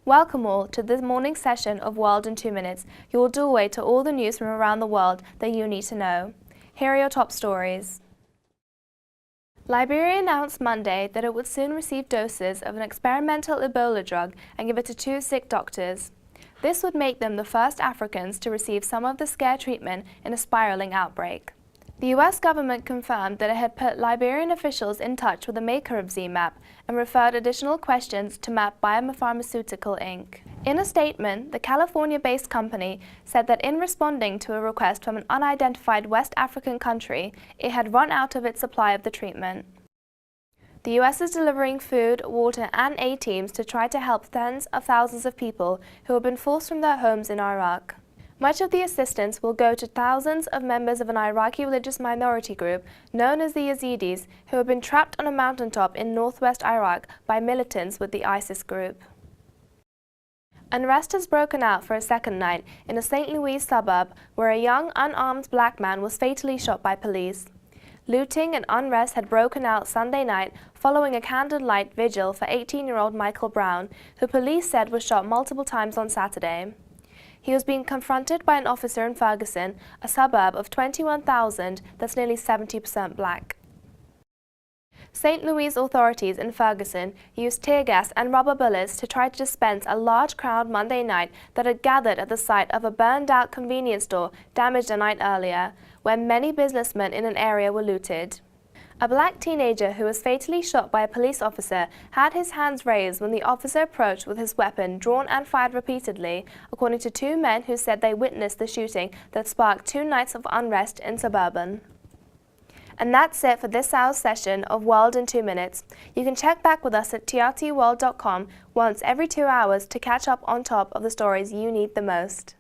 Welcome all to this morning session of World in 2 Minutes, your doorway to all the news from around the world that you need to know. Here are your top stories. Liberia announced Monday that it would soon receive doses of an experimental Ebola drug and give it to 2 sick doctors. This would make them the first Africans to receive some of the scare treatment in a spiraling outbreak. The US government confirmed that it had put Liberian officials in touch with the maker of ZMapp and referred additional questions to MAP Biopharmaceutical Inc. In a statement, the California-based company said that in responding to a request from an unidentified West African country, it had run out of its supply of the treatment. The US is delivering food, water and aid teams to try to help tens of thousands of people who have been forced from their homes in Iraq. Much of the assistance will go to thousands of members of an Iraqi religious minority group known as the Yazidis who have been trapped on a mountaintop in northwest Iraq by militants with the ISIS group. Unrest has broken out for a second night in a St. Louis suburb where a young, unarmed black man was fatally shot by police. Looting and unrest had broken out Sunday night following a candlelight vigil for 18-year-old Michael Brown, who police said was shot multiple times on Saturday. He was being confronted by an officer in Ferguson, a suburb of 21,000 that's nearly 70% black. St. Louis authorities in Ferguson used tear gas and rubber bullets to try to disperse a large crowd Monday night that had gathered at the site of a burned-out convenience store damaged a night earlier, where many businessmen in an area were looted. A black teenager who was fatally shot by a police officer had his hands raised when the officer approached with his weapon drawn and fired repeatedly, according to 2 men who said they witnessed the shooting that sparked 2 nights of unrest in suburban. And that's it for this hour's session of World in 2 Minutes. You can check back with us at trtworld.com once every 2 hours to catch up on top of the stories you need the most.